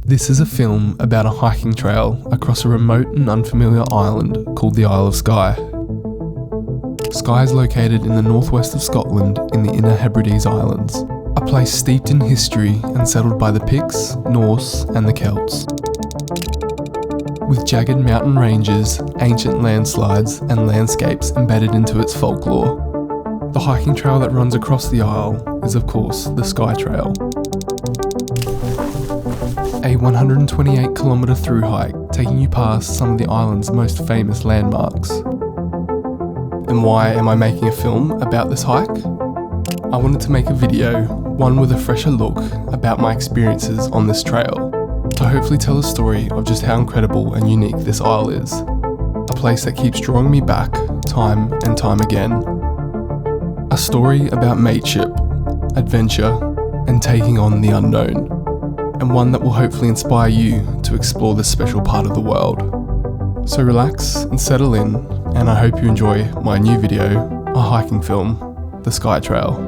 This is a film about a hiking trail across a remote and unfamiliar island called the Isle of Skye. Skye is located in the northwest of Scotland in the Inner Hebrides Islands, a place steeped in history and settled by the Picts, Norse and the Celts. With jagged mountain ranges, ancient landslides and landscapes embedded into its folklore, the hiking trail that runs across the isle is of course the Skye Trail. A 128km thru-hike taking you past some of the island's most famous landmarks. And why am I making a film about this hike? I wanted to make a video, one with a fresher look about my experiences on this trail, to hopefully tell a story of just how incredible and unique this isle is. A place that keeps drawing me back, time and time again. A story about mateship, adventure, and taking on the unknown. And one that will hopefully inspire you to explore this special part of the world. So relax and settle in, and I hope you enjoy my new video, a hiking film, the Skye Trail.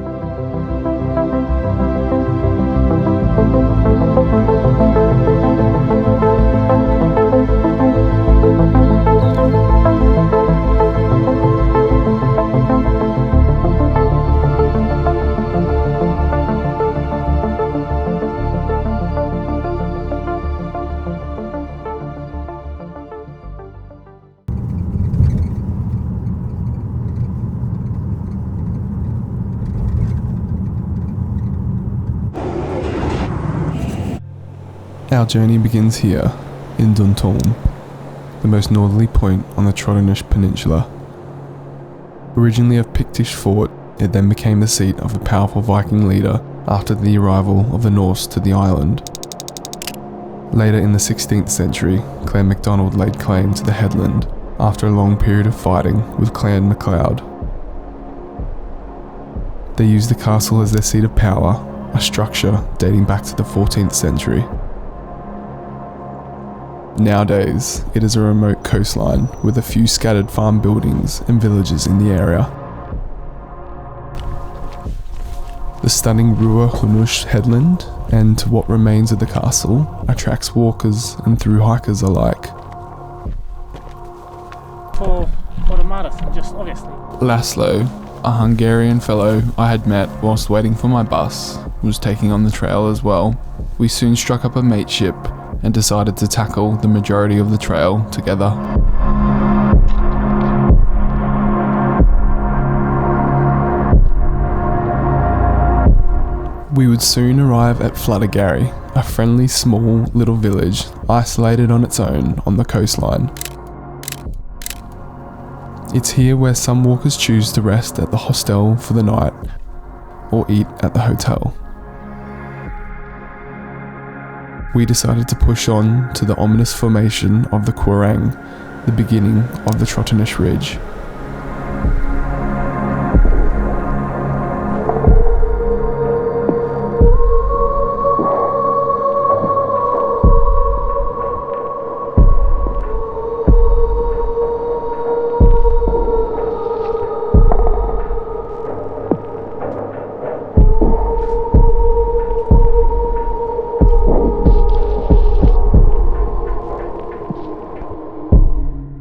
Our journey begins here, in Duntulm, the most northerly point on the Trotternish Peninsula. Originally a Pictish fort, it then became the seat of a powerful Viking leader after the arrival of the Norse to the island. Later in the 16th century, Clan MacDonald laid claim to the headland after a long period of fighting with Clan MacLeod. They used the castle as their seat of power, a structure dating back to the 14th century. Nowadays, it is a remote coastline with a few scattered farm buildings and villages in the area. The stunning Thru-Hike headland and what remains of the castle attracts walkers and thru-hikers alike. For the marathon, just obviously. Laszlo, a Hungarian fellow I had met whilst waiting for my bus, was taking on the trail as well. We soon struck up a mateship and decided to tackle the majority of the trail together. We would soon arrive at Fluttergarry, a friendly small little village isolated on its own on the coastline. It's here where some walkers choose to rest at the hostel for the night or eat at the hotel. We decided to push on to the ominous formation of the Quairan, the beginning of the Trotternish Ridge.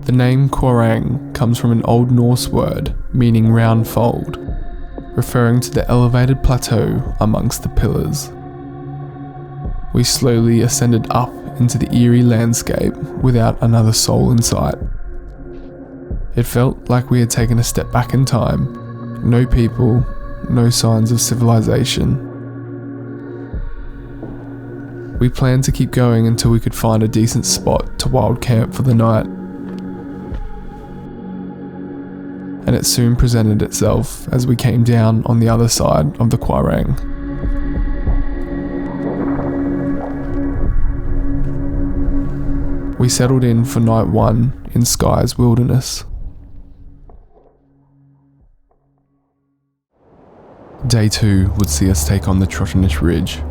The name Quairan comes from an Old Norse word meaning round fold, referring to the elevated plateau amongst the pillars. We slowly ascended up into the eerie landscape without another soul in sight. It felt like we had taken a step back in time. No people, no signs of civilization. We planned to keep going until we could find a decent spot to wild camp for the night. And it soon presented itself as we came down on the other side of the Quairan. We settled in for night one in Skye's wilderness. Day 2 would see us take on the Trotternish Ridge.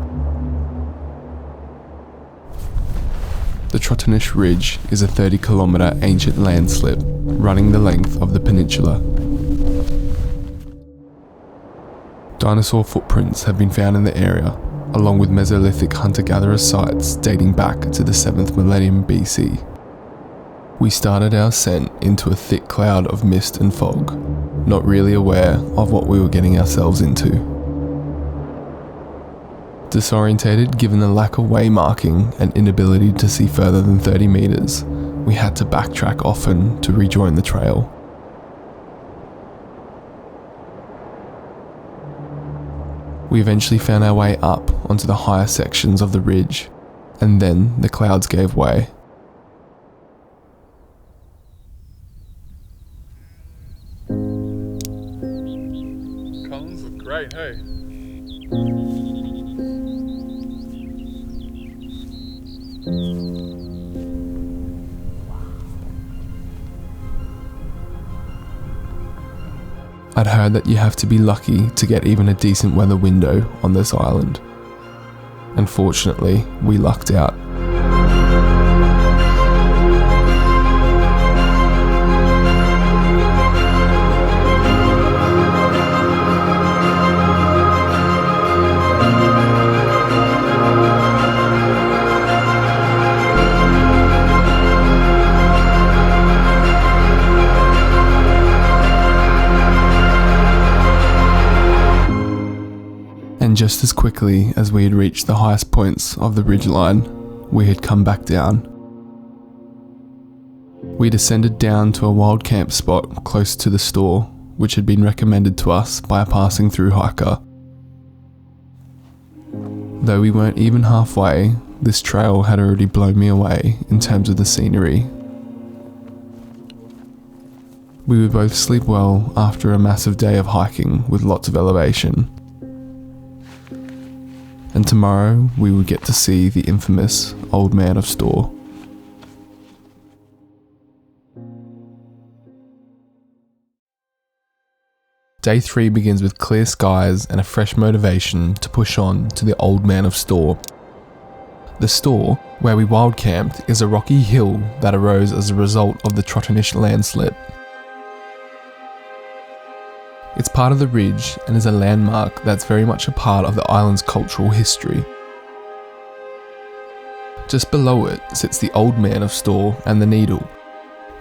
The Trotternish Ridge is a 30km ancient landslip running the length of the peninsula. Dinosaur footprints have been found in the area, along with Mesolithic hunter-gatherer sites dating back to the 7th millennium BC. We started our ascent into a thick cloud of mist and fog, not really aware of what we were getting ourselves into. Disorientated given the lack of way marking and inability to see further than 30 meters, we had to backtrack often to rejoin the trail. We eventually found our way up onto the higher sections of the ridge, and then the clouds gave way. Colours look great, hey? I'd heard that you have to be lucky to get even a decent weather window on this island. Unfortunately, we lucked out. And just as quickly as we had reached the highest points of the ridgeline, we had come back down. We descended down to a wild camp spot close to the store, which had been recommended to us by a passing Thru-Hiker. Though we weren't even halfway, this trail had already blown me away in terms of the scenery. We would both sleep well after a massive day of hiking with lots of elevation. And tomorrow we would get to see the infamous old Man of Storr. Day 3 begins with clear skies and a fresh motivation to push on to the old Man of Storr. The Storr, where we wild camped, is a rocky hill that arose as a result of the Trotternish landslip. It's part of the ridge and is a landmark that's very much a part of the island's cultural history. Just below it sits the Old Man of Storr and the Needle,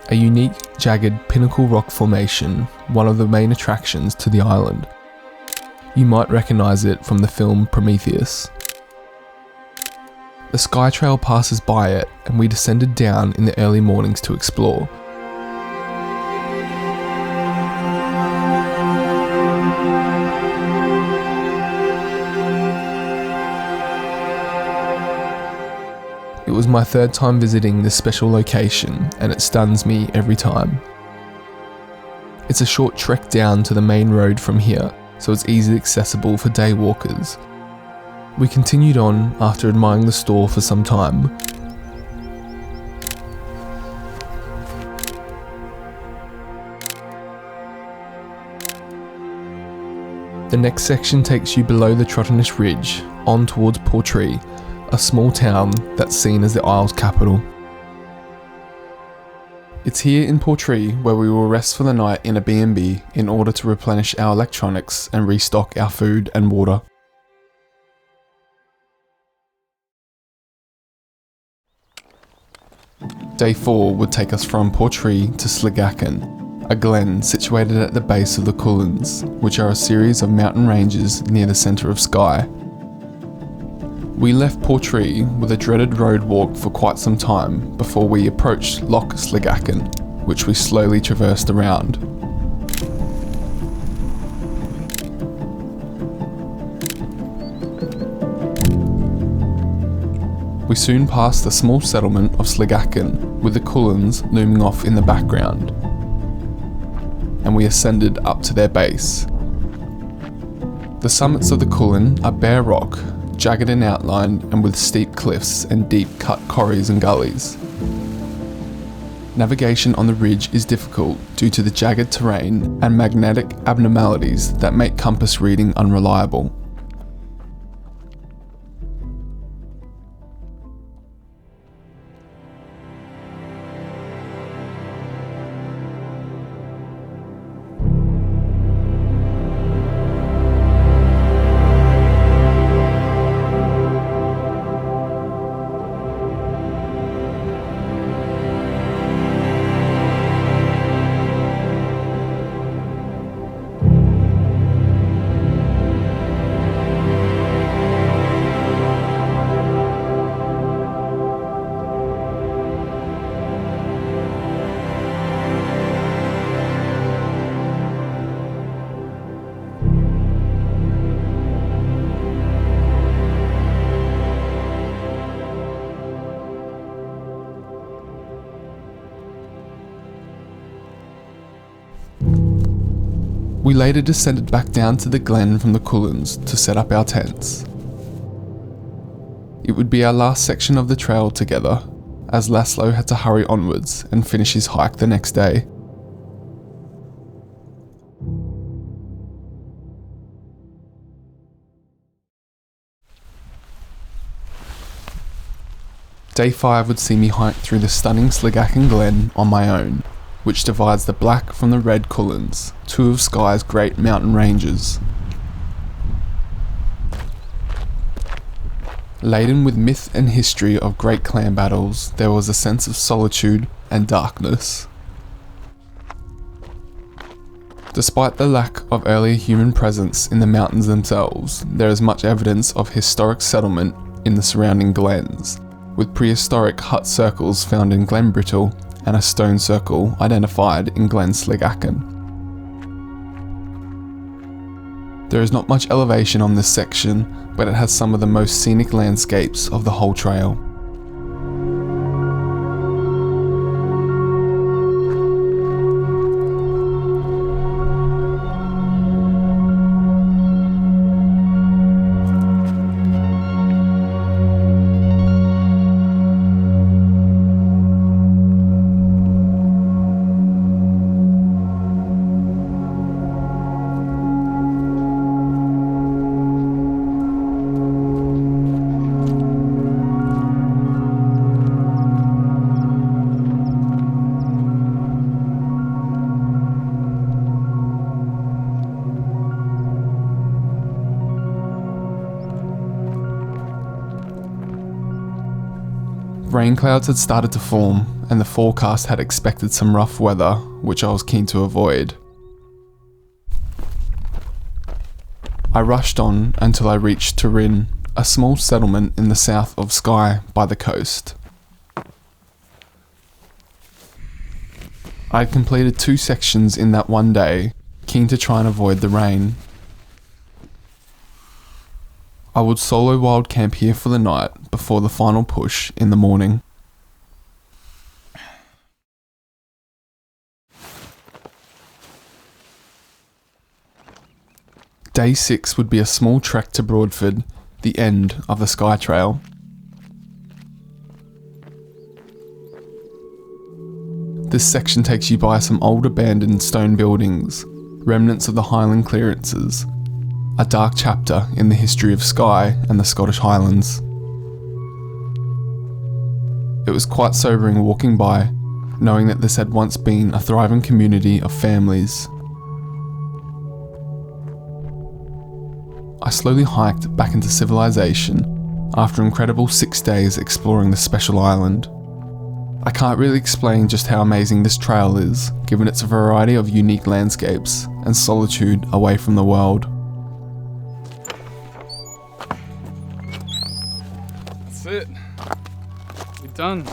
a unique, jagged pinnacle rock formation, one of the main attractions to the island. You might recognise it from the film Prometheus. The Skye Trail passes by it, and we descended down in the early mornings to explore. It was my third time visiting this special location, and it stuns me every time. It's a short trek down to the main road from here, so it's easily accessible for day walkers. We continued on after admiring the store for some time. The next section takes you below the Trotternish Ridge, on towards Portree, a small town that's seen as the Isle's capital. It's here in Portree where we will rest for the night in a B&B in order to replenish our electronics and restock our food and water. Day 4 would take us from Portree to Sligachen, a glen situated at the base of the Cuillins, which are a series of mountain ranges near the centre of Skye. We left Portree with a dreaded road walk for quite some time before we approached Loch Sligachen, which we slowly traversed around. We soon passed the small settlement of Sligachen, with the Cuillins looming off in the background, and we ascended up to their base. The summits of the Cuilin are bare rock, jagged in outline and with steep cliffs and deep cut corries and gullies. Navigation on the ridge is difficult due to the jagged terrain and magnetic abnormalities that make compass reading unreliable. We later descended back down to the glen from the Cuillins to set up our tents. It would be our last section of the trail together, as Laszlo had to hurry onwards and finish his hike the next day. Day 5 would see me hike through the stunning Sligachen Glen on my own, which divides the black from the red Cuillins, two of Skye's great mountain ranges. Laden with myth and history of great clan battles, there was a sense of solitude and darkness. Despite the lack of earlier human presence in the mountains themselves, there is much evidence of historic settlement in the surrounding glens, with prehistoric hut circles found in Glen Brittle and a stone circle identified in Glen Sligachen. There is not much elevation on this section, but it has some of the most scenic landscapes of the whole trail. Rain clouds had started to form, and the forecast had expected some rough weather, which I was keen to avoid. I rushed on until I reached Turin, a small settlement in the south of Skye by the coast. I had completed 2 sections in that one day, keen to try and avoid the rain. I would solo wild camp here for the night before the final push in the morning. Day 6 would be a small trek to Broadford, the end of the Skye Trail. This section takes you by some old abandoned stone buildings, remnants of the Highland clearances, a dark chapter in the history of Skye and the Scottish Highlands. It was quite sobering walking by, knowing that this had once been a thriving community of families. I slowly hiked back into civilization after an incredible 6 days exploring this special island. I can't really explain just how amazing this trail is, given its variety of unique landscapes and solitude away from the world. That's it. We're done.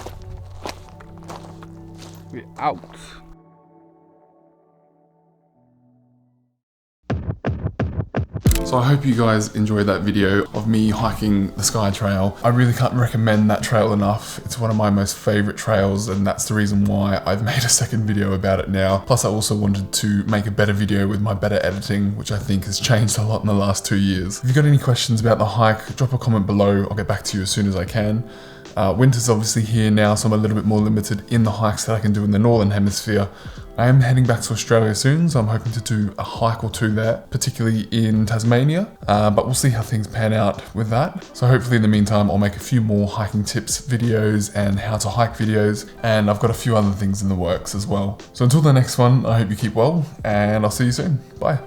We're out. So I hope you guys enjoyed that video of me hiking the Skye Trail. I really can't recommend that trail enough. It's one of my most favourite trails, and that's the reason why I've made a second video about it now. Plus I also wanted to make a better video with my better editing, which I think has changed a lot in the last 2 years. If you've got any questions about the hike, drop a comment below. I'll get back to you as soon as I can. Winter's obviously here now, so I'm a little bit more limited in the hikes that I can do in the Northern Hemisphere. I am heading back to Australia soon, so I'm hoping to do a hike or 2 there, particularly in Tasmania, but we'll see how things pan out with that. So hopefully in the meantime, I'll make a few more hiking tips videos and how to hike videos, and I've got a few other things in the works as well. So until the next one, I hope you keep well, and I'll see you soon. Bye.